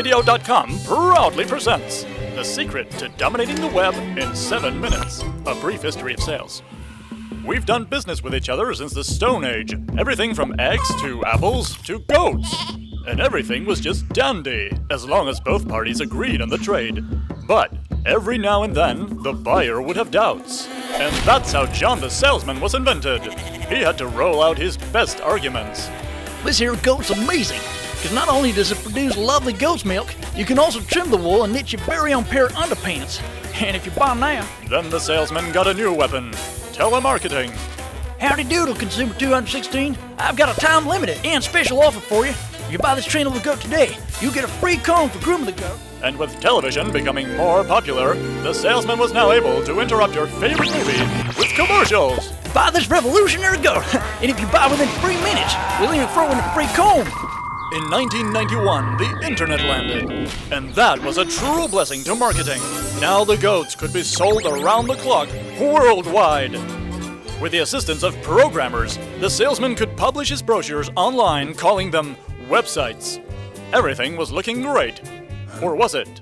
Barqvideo.com proudly presents The Secret to Dominating the Web in 7 Minutes, a brief history of sales. We've done business with each other since the Stone Age, everything from eggs to apples to goats. And everything was just dandy, as long as both parties agreed on the trade. But every now and then, the buyer would have doubts. And that's how John the salesman was invented. He had to roll out his best arguments. This here goat's amazing, because not only does it produce lovely goat's milk, you can also trim the wool and knit your very own pair of underpants. And if you buy them now... Then the salesman got a new weapon, telemarketing. Howdy doodle, Consumer 216. I've got a time-limited and special offer for you. If you buy this trainable goat today, you get a free comb for grooming the goat. And with television becoming more popular, the salesman was now able to interrupt your favorite movie with commercials. Buy this revolutionary goat, and if you buy within 3 minutes, we'll even throw in a free comb. In 1991, the internet landed, and that was a true blessing to marketing. Now the goats could be sold around the clock, worldwide. With the assistance of programmers, the salesman could publish his brochures online, calling them websites. Everything was looking great. Or was it?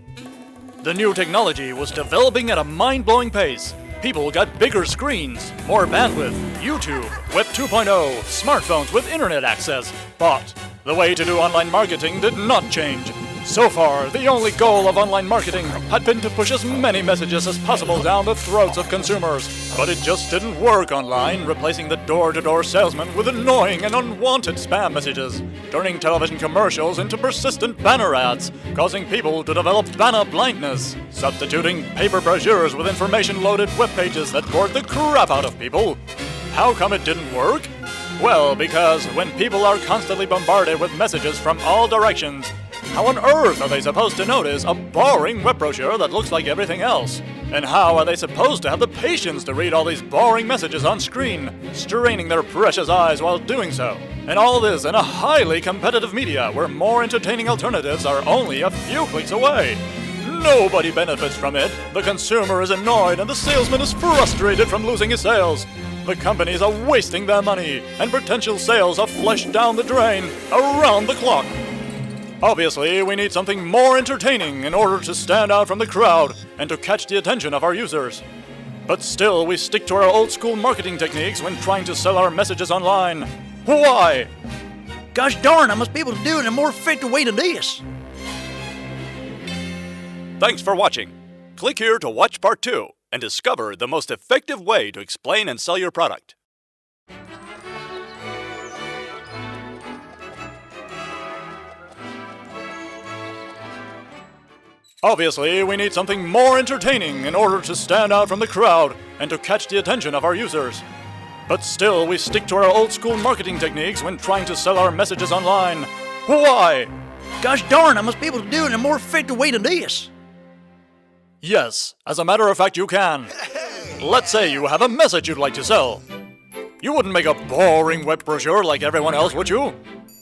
The new technology was developing at a mind-blowing pace. People got bigger screens, more bandwidth, YouTube, Web 2.0, smartphones with internet access. But the way to do online marketing did not change. So far, the only goal of online marketing had been to push as many messages as possible down the throats of consumers. But it just didn't work online, replacing the door-to-door salesman with annoying and unwanted spam messages, turning television commercials into persistent banner ads, causing people to develop banner blindness, substituting paper brochures with information-loaded web pages that bored the crap out of people. How come it didn't work? Well, because when people are constantly bombarded with messages from all directions, how on earth are they supposed to notice a boring web brochure that looks like everything else? And how are they supposed to have the patience to read all these boring messages on screen, straining their precious eyes while doing so? And all this in a highly competitive media where more entertaining alternatives are only a few clicks away. Nobody benefits from it. The consumer is annoyed and the salesman is frustrated from losing his sales. The companies are wasting their money, and potential sales are flushed down the drain around the clock. Obviously, we need something more entertaining in order to stand out from the crowd and to catch the attention of our users. But still, we stick to our old-school marketing techniques when trying to sell our messages online. Why? Gosh darn, I must be able to do it in a more effective way than this. Thanks for watching. Click here to watch part 2 and discover the most effective way to explain and sell your product. Obviously, we need something more entertaining in order to stand out from the crowd and to catch the attention of our users. But still, we stick to our old-school marketing techniques when trying to sell our messages online. Why? Gosh darn, I must be able to do it in a more effective way than this. Yes, as a matter of fact, you can. Let's say you have a message you'd like to sell. You wouldn't make a boring web brochure like everyone else, would you?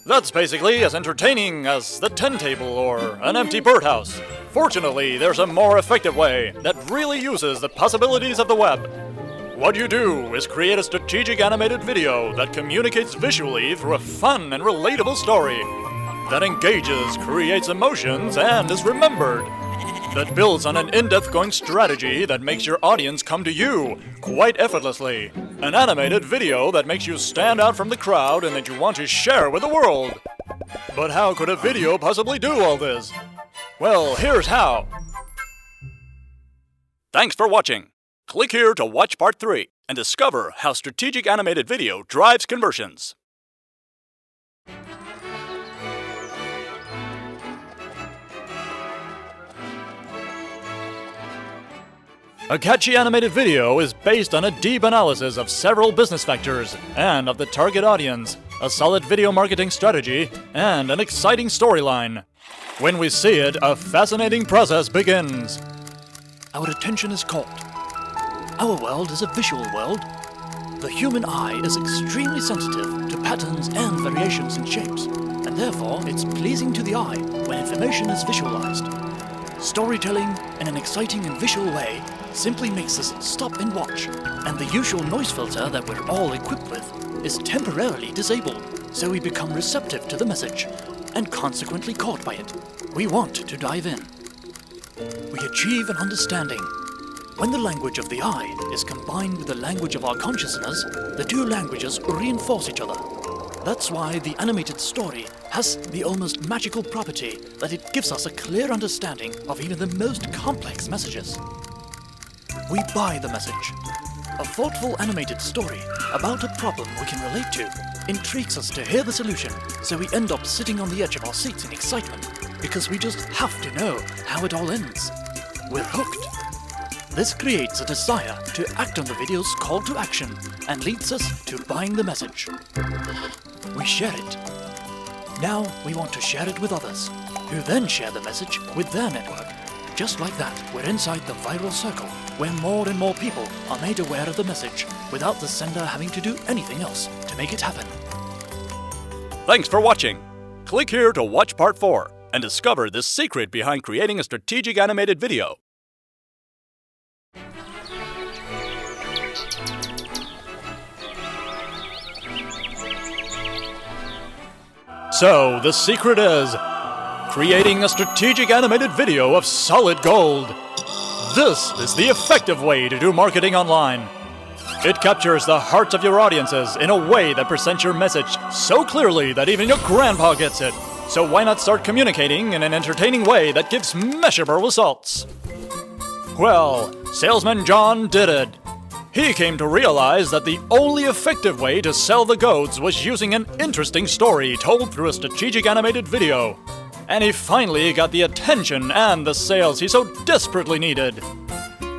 That's basically as entertaining as the 10 table or an empty birdhouse. Fortunately, there's a more effective way that really uses the possibilities of the web. What you do is create a strategic animated video that communicates visually through a fun and relatable story, that engages, creates emotions, and is remembered, that builds on an in-depth going strategy that makes your audience come to you quite effortlessly, an animated video that makes you stand out from the crowd and that you want to share with the world. But how could a video possibly do all this? Well, here's how. Thanks for watching. Click here to watch part 3 and discover how strategic animated video drives conversions. A catchy animated video is based on a deep analysis of several business factors and of the target audience, a solid video marketing strategy, and an exciting storyline. When we see it, a fascinating process begins. Our attention is caught. Our world is a visual world. The human eye is extremely sensitive to patterns and variations in shapes, and therefore it's pleasing to the eye when information is visualized. Storytelling in an exciting and visual way simply makes us stop and watch, and the usual noise filter that we're all equipped with is temporarily disabled, so we become receptive to the message and consequently caught by it. we want to dive in. We achieve an understanding. When the language of the eye is combined with the language of our consciousness, the two languages reinforce each other. That's why the animated story has the almost magical property that it gives us a clear understanding of even the most complex messages. We buy the message. A thoughtful animated story about a problem we can relate to intrigues us to hear the solution, so we end up sitting on the edge of our seats in excitement because we just have to know how it all ends. We're hooked. This creates a desire to act on the video's call to action and leads us to buying the message. We share it. Now we want to share it with others, who then share the message with their network. Just like that, we're inside the viral circle, where more and more people are made aware of the message without the sender having to do anything else to make it happen. Thanks for watching. Click here to watch part 4 and discover the secret behind creating a strategic animated video. So, the secret is creating a strategic animated video of solid gold. This is the effective way to do marketing online. It captures the hearts of your audiences in a way that presents your message so clearly that even your grandpa gets it. So why not start communicating in an entertaining way that gives measurable results? Well, salesman John did it. He came to realize that the only effective way to sell the goats was using an interesting story told through a strategic animated video. And he finally got the attention and the sales he so desperately needed.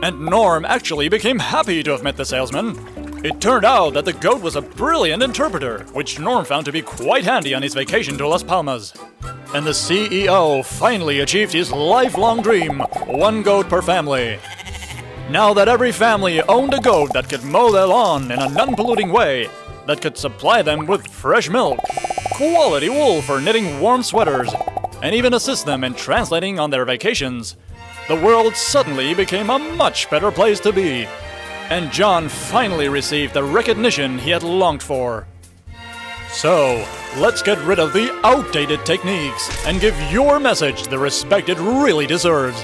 And Norm actually became happy to have met the salesman. It turned out that the goat was a brilliant interpreter, which Norm found to be quite handy on his vacation to Las Palmas. And the CEO finally achieved his lifelong dream, one goat per family. Now that every family owned a goat that could mow their lawn in a non-polluting way, that could supply them with fresh milk, quality wool for knitting warm sweaters, and even assist them in translating on their vacations, the world suddenly became a much better place to be. And John finally received the recognition he had longed for. So, let's get rid of the outdated techniques and give your message the respect it really deserves.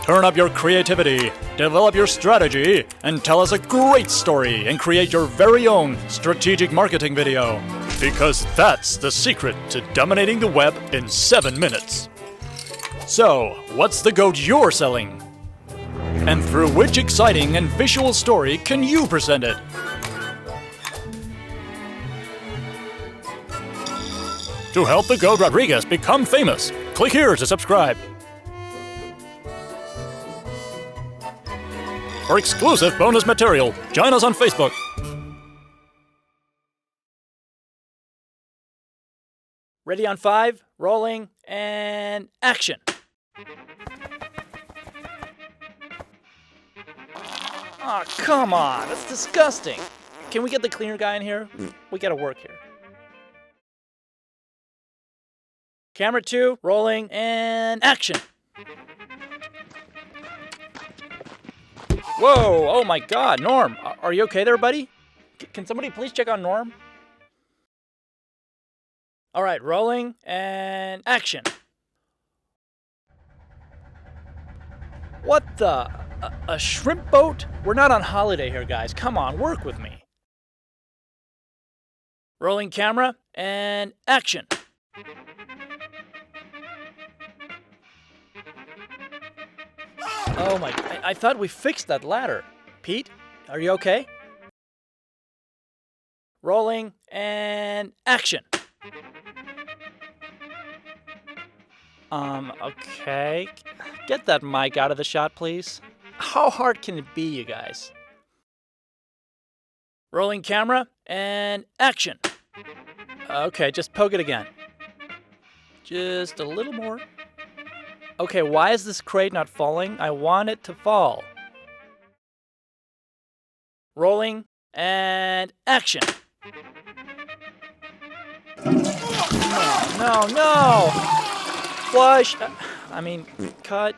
Turn up your creativity, develop your strategy, and tell us a great story and create your very own strategic marketing video. Because that's the secret to dominating the web in 7 minutes. So, what's the goat you're selling? And through which exciting and visual story can you present it? To help the goat Rodriguez become famous, click here to subscribe. For exclusive bonus material, join us on Facebook. Ready on 5, rolling, and action. Oh, come on, that's disgusting. Can we get the cleaner guy in here? We gotta work here. Camera 2, rolling, and action. Whoa, oh my God, Norm, are you okay there, buddy? Can somebody please check on Norm? All right, rolling, and action. What the? A shrimp boat? We're not on holiday here, guys. Come on, work with me. Rolling camera, and action. Oh my, I thought we fixed that ladder. Pete, are you okay? Rolling, and action. Okay. Get that mic out of the shot, please. How hard can it be, you guys? Rolling camera, and action. Okay, just poke it again. Just a little more. Okay, why is this crate not falling? I want it to fall. Rolling, and action. No. Flush. Cut.